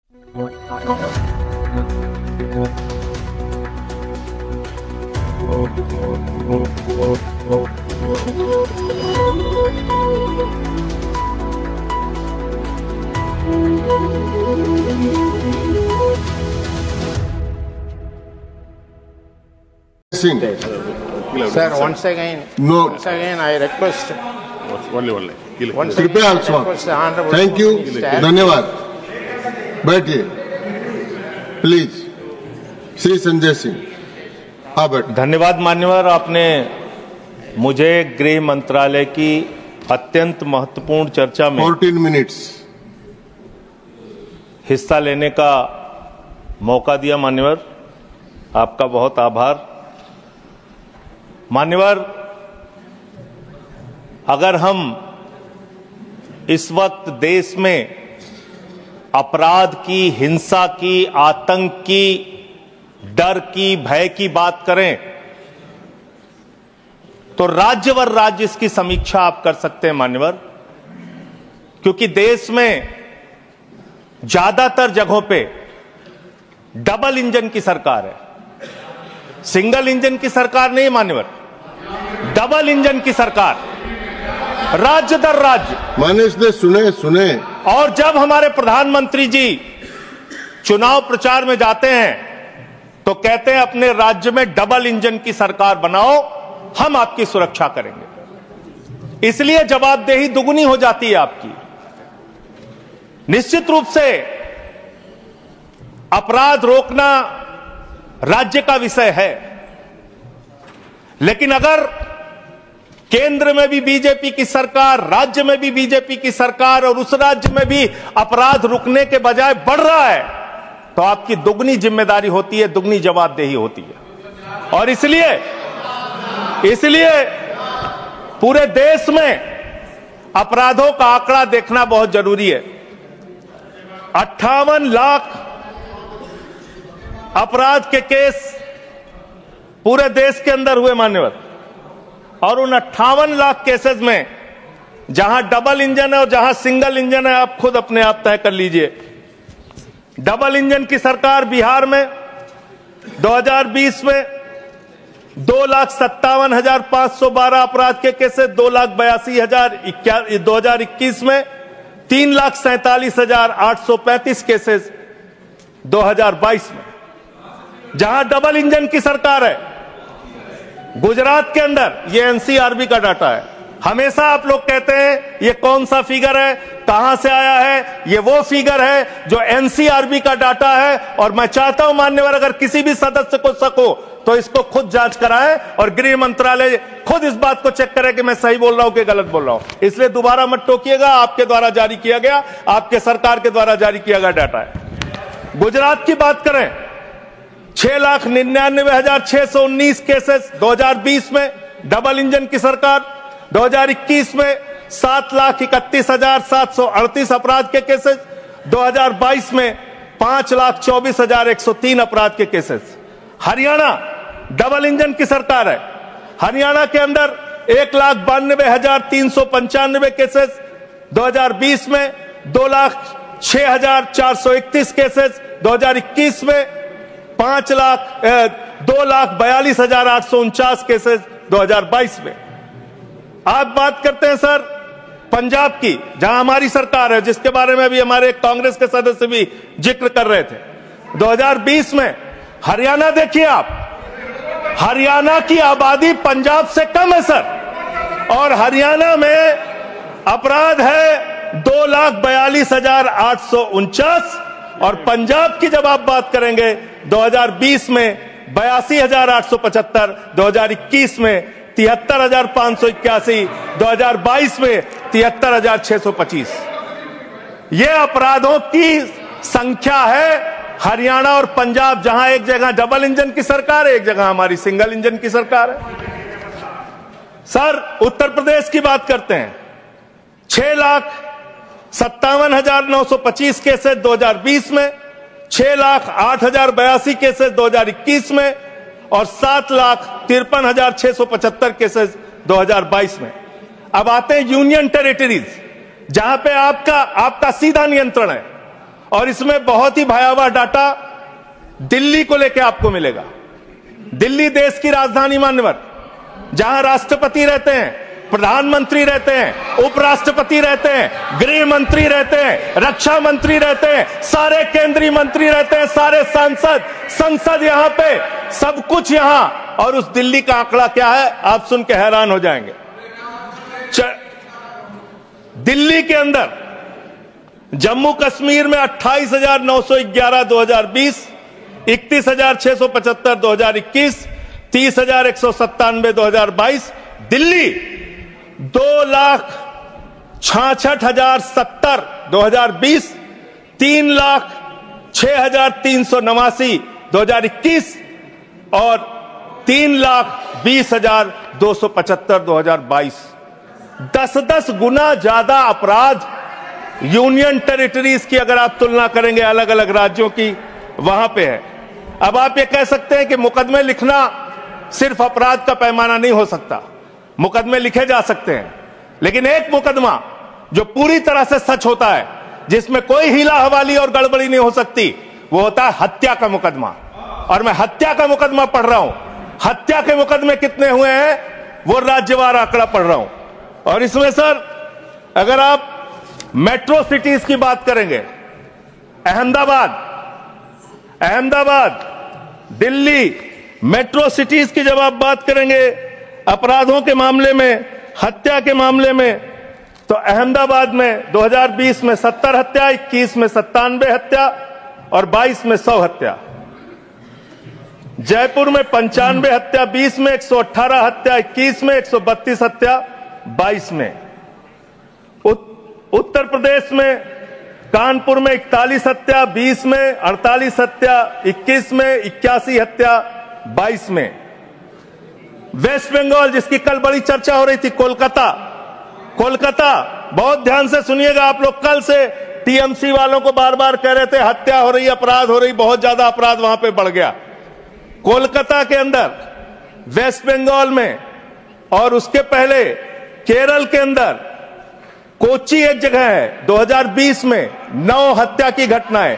Sir, once again, I request. कृपया thank you, धन्यवाद। बैठिए प्लीज। श्री संजय सिंह, हाँ बैठ। धन्यवाद मान्यवर, आपने मुझे गृह मंत्रालय की अत्यंत महत्वपूर्ण चर्चा में 14 मिनट्स हिस्सा लेने का मौका दिया। मान्यवर, आपका बहुत आभार। मान्यवर, अगर हम इस वक्त देश में अपराध की, हिंसा की, आतंक की, डर की, भय की बात करें तो राज्यवर राज्य इसकी समीक्षा आप कर सकते हैं मान्यवर, क्योंकि देश में ज्यादातर जगहों पे डबल इंजन की सरकार है। सिंगल इंजन की सरकार नहीं मान्यवर, डबल इंजन की सरकार, राज्य दर राज्य। मानिश ने सुने। और जब हमारे प्रधानमंत्री जी चुनाव प्रचार में जाते हैं तो कहते हैं अपने राज्य में डबल इंजन की सरकार बनाओ, हम आपकी सुरक्षा करेंगे। इसलिए जवाबदेही दुगनी हो जाती है आपकी। निश्चित रूप से अपराध रोकना राज्य का विषय है, लेकिन अगर केंद्र में भी बीजेपी की सरकार, राज्य में भी बीजेपी की सरकार और उस राज्य में भी अपराध रुकने के बजाय बढ़ रहा है तो आपकी दुगनी जिम्मेदारी होती है, दुगनी जवाबदेही होती है। और इसलिए पूरे देश में अपराधों का आंकड़ा देखना बहुत जरूरी है। 58 लाख अपराध के केस पूरे देश के अंदर हुए मान्यवर, और उन 58 लाख केसेस में जहां डबल इंजन है और जहां सिंगल इंजन है आप खुद अपने आप तय कर लीजिए। डबल इंजन की सरकार बिहार में 2020 में 2,57,512 अपराध के केसेस, 2,82,000। 2021 में 3,47,835 केसेस 2022 में, जहां डबल इंजन की सरकार है। गुजरात के अंदर, ये एनसीआरबी का डाटा है, हमेशा आप लोग कहते हैं ये कौन सा फिगर है, कहां से आया है, ये वो फिगर है जो एनसीआरबी का डाटा है। और मैं चाहता हूं मान्यवर, अगर किसी भी सदस्य को शक हो तो इसको खुद जांच कराएं और गृह मंत्रालय खुद इस बात को चेक करे कि मैं सही बोल रहा हूं कि गलत बोल रहा हूं। इसलिए दोबारा मत टोकिएगा, आपके द्वारा जारी किया गया, आपके सरकार के द्वारा जारी किया गया डाटा है। गुजरात की बात करें, 6,99,619 केसेस 2020 में डबल इंजन की सरकार। 2021 में 7,31,738 अपराध के केसेस। 2022 में 5,24,103 अपराध के केसेस। हरियाणा डबल इंजन की सरकार है। हरियाणा के अंदर 1,92,395 केसेस। 2020 में 2,06,431 केसेस। 2021 में 2,42,849 केसेस 2022 में। आप बात करते हैं सर पंजाब की, जहां हमारी सरकार है, जिसके बारे में अभी हमारे कांग्रेस के सदस्य भी जिक्र कर रहे थे। 2020 में हरियाणा देखिए आप, हरियाणा की आबादी पंजाब से कम है सर, और हरियाणा में अपराध है 2,42,849। और पंजाब की जब आप बात करेंगे 2020 में 82,875, 2021 में 73,581, 2022 में 73,625। ये अपराधों की संख्या है हरियाणा और पंजाब, जहां एक जगह डबल इंजन की सरकार है, एक जगह हमारी सिंगल इंजन की सरकार है। सर उत्तर प्रदेश की बात करते हैं, 6,57,925 केसेस 2020 में, 6,08,082 केसेस 2021 में, और 7,53,675 केसेस 2022 में। अब आते हैं यूनियन टेरिटरीज, जहां पे आपका सीधा नियंत्रण है। और इसमें बहुत ही भयावह डाटा दिल्ली को लेकर आपको मिलेगा। दिल्ली देश की राजधानी मान्यवर, जहां राष्ट्रपति रहते हैं, प्रधानमंत्री रहते हैं, उपराष्ट्रपति रहते हैं, गृह मंत्री रहते हैं, रक्षा मंत्री रहते हैं, सारे केंद्रीय मंत्री रहते हैं, सारे सांसद, संसद यहां पे, सब कुछ यहां। और उस दिल्ली का आंकड़ा क्या है आप सुन के हैरान हो जाएंगे। दिल्ली के अंदर जम्मू कश्मीर में 28,911 2020, 31,675 2021, 30,197 2022। दिल्ली 2,66,070 2020, 3,06,389 2021 और 3,20,275 2022। 10-10 गुना ज्यादा अपराध यूनियन टेरिटरीज की अगर आप तुलना करेंगे अलग अलग राज्यों की, वहां पे है। अब आप ये कह सकते हैं कि मुकदमे लिखना सिर्फ अपराध का पैमाना नहीं हो सकता, मुकदमे लिखे जा सकते हैं, लेकिन एक मुकदमा जो पूरी तरह से सच होता है, जिसमें कोई हीला हवाली और गड़बड़ी नहीं हो सकती, वो होता है हत्या का मुकदमा। और मैं हत्या का मुकदमा पढ़ रहा हूं। हत्या के मुकदमे कितने हुए हैं वो राज्यवार आंकड़ा पढ़ रहा हूं। और इसमें सर अगर आप मेट्रो सिटीज की बात करेंगे, अहमदाबाद, दिल्ली, मेट्रो सिटीज की जब आप बात करेंगे अपराधों के मामले में, हत्या के मामले में, तो अहमदाबाद में 2020 में 70 हत्या, 21 में 97 हत्या और 22 में 100 हत्या। जयपुर में 95 हत्या, 20 में 118 हत्या, 21 में 132 हत्या, 22 में। उत्तर प्रदेश में कानपुर में 41 हत्या, 20 में 48 हत्या, 21 में 81 हत्या, 22 में। वेस्ट बंगाल जिसकी कल बड़ी चर्चा हो रही थी, कोलकाता, बहुत ध्यान से सुनिएगा आप लोग। कल से टीएमसी वालों को बार बार कह रहे थे हत्या हो रही, अपराध हो रही, बहुत ज्यादा अपराध वहां पे बढ़ गया। कोलकाता के अंदर, वेस्ट बंगाल में और उसके पहले केरल के अंदर, कोच्चि एक जगह है, 2020 में 9 हत्या की घटनाएं,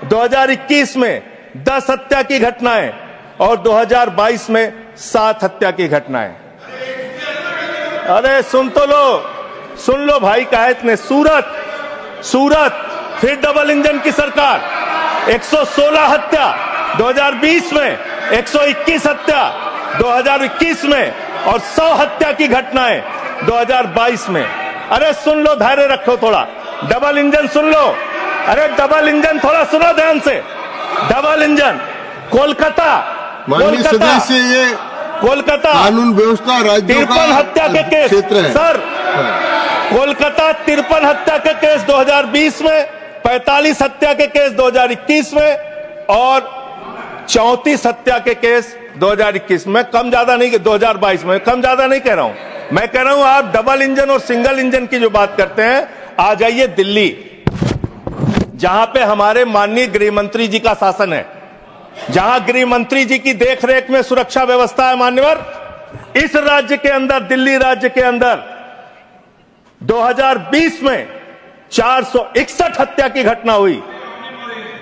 2021 में 10 हत्या की घटनाएं और 2022 में 7 हत्या की घटनाएं। अरे सुन लो भाई, कहा इतने। सूरत फिर डबल इंजन की सरकार, 116 हत्या 2020 में, 121 हत्या 2021 में और 100 हत्या की घटनाएं 2022 में। अरे सुन लो, धैर्य रखो थोड़ा। डबल इंजन सुन लो, अरे डबल इंजन थोड़ा सुनो ध्यान से। डबल इंजन कोलकाता, कानून व्यवस्था राज्यों का 53 हत्या के केस सर, कोलकाता 53 हत्या के केस 2020 में, 45 हत्या के केस 2021 में और 34 हत्या के केस 2021 में। कम ज्यादा नहीं, 2022 में कम ज्यादा नहीं कह रहा हूं, मैं कह रहा हूं आप डबल इंजन और सिंगल इंजन की जो बात करते हैं, आ जाइए दिल्ली, जहां पे हमारे माननीय गृह मंत्री जी का शासन है, जहां गृह मंत्री जी की देखरेख में सुरक्षा व्यवस्था है मान्यवर। इस राज्य के अंदर, दिल्ली राज्य के अंदर 2020 में 461 हत्या की घटना हुई,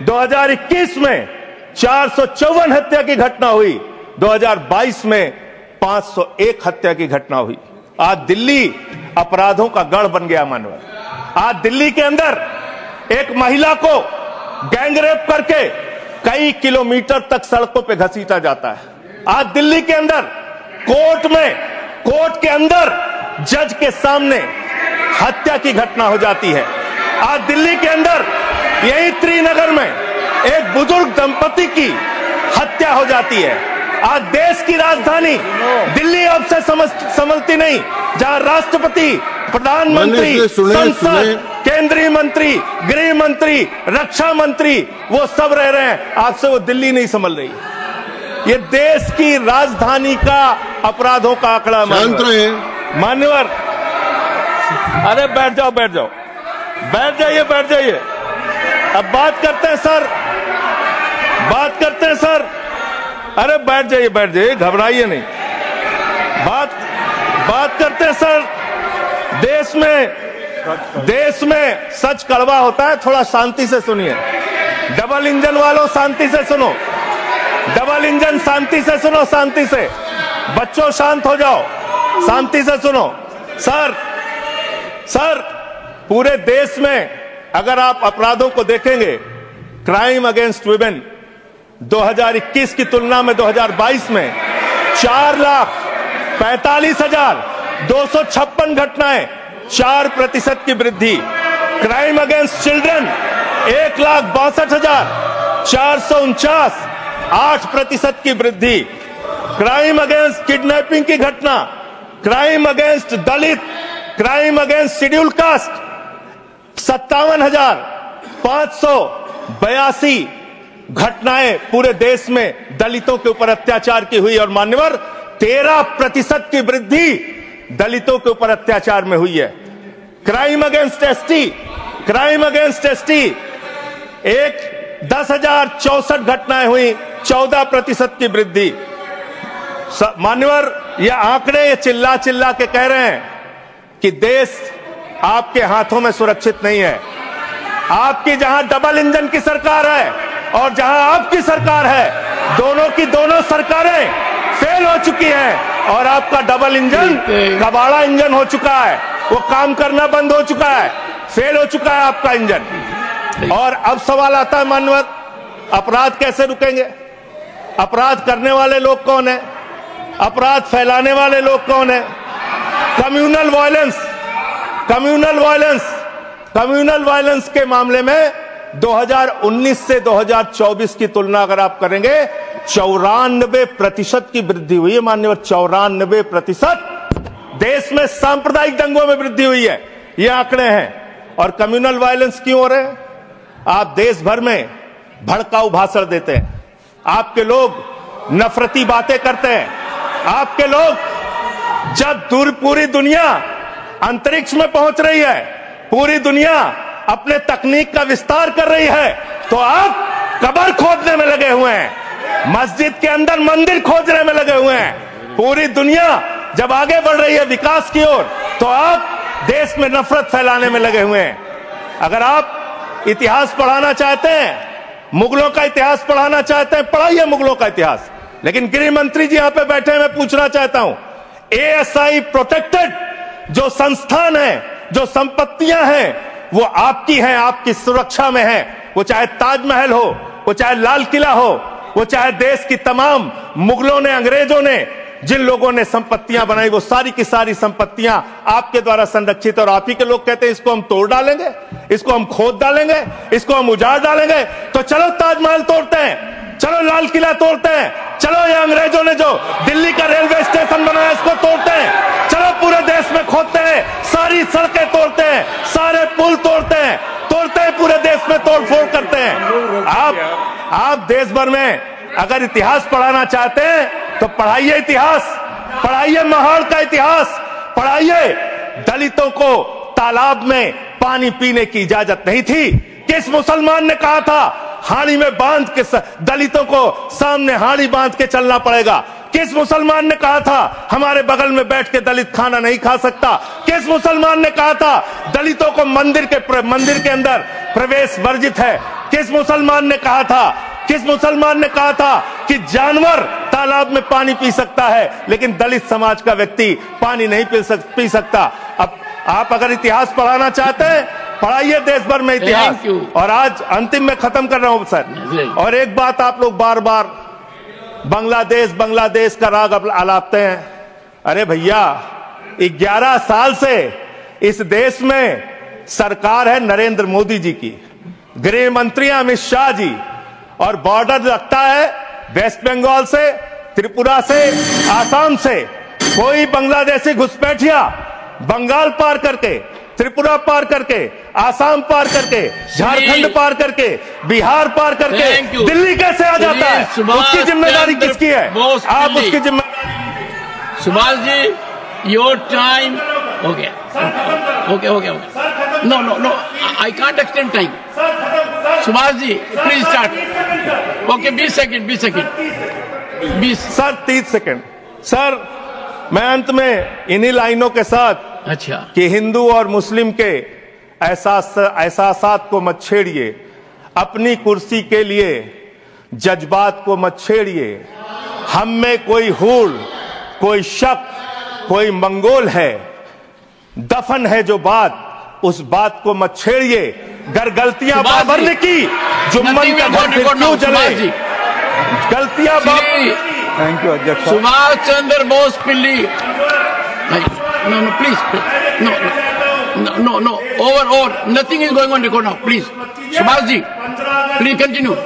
2021 में 454 हत्या की घटना हुई, 2022 में 501 हत्या की घटना हुई। आज दिल्ली अपराधों का गढ़ बन गया मानवर। आज दिल्ली के अंदर एक महिला को गैंगरेप करके कई किलोमीटर तक सड़कों पे घसीटा जाता है। आज दिल्ली के अंदर कोर्ट के अंदर जज के सामने हत्या की घटना हो जाती है। आज दिल्ली के अंदर यही त्रिनगर में एक बुजुर्ग दंपति की हत्या हो जाती है। आज देश की राजधानी दिल्ली अब से संभलती नहीं, जहां राष्ट्रपति, प्रधानमंत्री, संसद, केंद्रीय मंत्री, गृह मंत्री, रक्षा मंत्री वो सब रह रहे हैं, आज से वो दिल्ली नहीं संभल रही। ये देश की राजधानी का अपराधों का आंकड़ा मान्यवर। अरे बैठ जाइए। अब बात करते हैं सर, अरे बैठ जाइए, घबराइए नहीं। बात करते हैं सर, देश में सच कड़वा होता है, थोड़ा शांति से सुनिए। डबल इंजन वालों शांति से सुनो, डबल इंजन शांति से सुनो, शांति से। बच्चों शांत हो जाओ, शांति से सुनो। सर पूरे देश में अगर आप अपराधों को देखेंगे, क्राइम अगेंस्ट वुमेन 2021 की तुलना में 2022 में 4,45,256 घटनाएं, 4% की वृद्धि। क्राइम अगेंस्ट चिल्ड्रन 1,62,449, 8% की वृद्धि। क्राइम अगेंस्ट किडनैपिंग की घटना, क्राइम अगेंस्ट दलित, क्राइम अगेंस्ट शेड्यूल कास्ट 57,582 घटनाएं पूरे देश में दलितों के ऊपर अत्याचार की हुई। और मान्यवर 13% की वृद्धि दलितों के ऊपर अत्याचार में हुई है। Crime against ST, crime against ST 10,064 घटनाएं हुई, 14% की वृद्धि। मान्यवर ये आंकड़े ये चिल्ला चिल्ला के कह रहे हैं कि देश आपके हाथों में सुरक्षित नहीं है। आपकी जहां डबल इंजन की सरकार है और जहां आपकी सरकार है, दोनों की दोनों सरकारें फेल हो चुकी हैं और आपका डबल इंजन कबाड़ा इंजन हो चुका है, वो काम करना बंद हो चुका है, फेल हो चुका है आपका इंजन। और अब सवाल आता है मान्यवर, अपराध कैसे रुकेंगे? अपराध करने वाले लोग कौन है? अपराध फैलाने वाले लोग कौन है? Communal violence, communal violence, communal violence के मामले में 2019 से 2024 की तुलना अगर आप करेंगे 94% की वृद्धि हुई है माननीय, 94%। देश में सांप्रदायिक दंगों में वृद्धि हुई है, ये आंकड़े हैं। और कम्युनल वायलेंस क्यों हो रहे हैं? आप देश भर में भड़काऊ भाषण देते हैं, आपके लोग नफरती बातें करते हैं, आपके लोग जब पूरी दुनिया अंतरिक्ष में पहुंच रही है, पूरी दुनिया अपने तकनीक का विस्तार कर रही है, तो आप कब्र खोदने में लगे हुए हैं, मस्जिद के अंदर मंदिर खोजने में लगे हुए हैं। पूरी दुनिया जब आगे बढ़ रही है विकास की ओर, तो आप देश में नफरत फैलाने में लगे हुए हैं। अगर आप इतिहास पढ़ाना चाहते हैं, मुगलों का इतिहास पढ़ाना चाहते हैं, पढ़ाइए मुगलों का इतिहास। लेकिन गृह मंत्री जी यहां पे बैठे हैं, मैं पूछना चाहता हूं, एएसआई प्रोटेक्टेड जो संस्थान है, जो संपत्तियां हैं, वो आपकी हैं, आपकी सुरक्षा में है। वो चाहे ताजमहल हो, वो चाहे लाल किला हो, वो चाहे देश की तमाम मुगलों ने, अंग्रेजों ने जिन लोगों ने संपत्तियां बनाई, वो सारी की सारी संपत्तियां आपके द्वारा संरक्षित। और आप ही के लोग कहते हैं इसको हम तोड़ डालेंगे, इसको हम खोद डालेंगे, इसको हम उजाड़ डालेंगे। तो चलो ताजमहल तोड़ते हैं, चलो लाल किला तोड़ते हैं, चलो ये अंग्रेजों ने जो दिल्ली का रेलवे स्टेशन बनाया इसको तोड़ते हैं, चलो पूरे देश में खोदते हैं, सारी सड़कें तोड़ते हैं, सारे पुल तोड़ते हैं, पूरे देश में तोड़फोड़ करते हैं। आप देश भर में अगर इतिहास पढ़ाना चाहते हैं तो पढ़ाइए इतिहास, पढ़ाइए महाड़ का इतिहास, पढ़ाइए दलितों को तालाब में पानी पीने की इजाजत नहीं थी। किस मुसलमान ने कहा था हाड़ी में बांध के दलितों को सामने हाड़ी बांध के चलना पड़ेगा? किस मुसलमान ने कहा था हमारे बगल में बैठ के दलित खाना नहीं खा सकता? किस मुसलमान ने कहा था दलितों को मंदिर के अंदर प्रवेश वर्जित है? किस मुसलमान ने कहा था, किस मुसलमान ने कहा था कि जानवर तालाब में पानी पी सकता है लेकिन दलित समाज का व्यक्ति पानी नहीं पी सकता? अब आप अगर इतिहास पढ़ाना चाहते हैं, पढ़ाइए देश भर में इतिहास। और आज अंतिम में खत्म कर रहा हूं सर, और एक बात आप लोग बार बार बांग्लादेश का राग आलापते हैं। अरे भैया 11 साल से इस देश में सरकार है नरेंद्र मोदी जी की, गृह मंत्री अमित शाह जी, और बॉर्डर लगता है वेस्ट बंगाल से, त्रिपुरा से, आसाम से। कोई बांग्लादेशी घुसपैठिया बंगाल पार करके, त्रिपुरा पार करके, आसाम पार करके, झारखंड पार करके, बिहार पार करके दिल्ली कैसे आ जाता है? उसकी जिम्मेदारी किसकी है? आप उसकी जिम्मेदारी। सुभाष जी, योर टाइम हो गया। Okay. No, I can't extend time. Subhash ji please start. Okay, 20 second 20 sir 30 second. सर मैं अंत में इन्हीं लाइनों के साथ, अच्छा, कि हिंदू और मुस्लिम के एहसासात को मत छेड़िए, अपनी कुर्सी के लिए जज्बात को मत छेड़िए। हम में कोई हूल, कोई शक, कोई मंगोल है, दफन है जो बात, उस बात को मत छेड़िए। गर गलतियां बाबर ने की, जुम्मन का घर फिर क्यों जले? गलतियां थैंक यू अध्यक्ष। सुभाष चंद्र बोस पिल्ली। No, no, please. No. Over. Nothing is going on record now. Please. Subhash ji, please continue.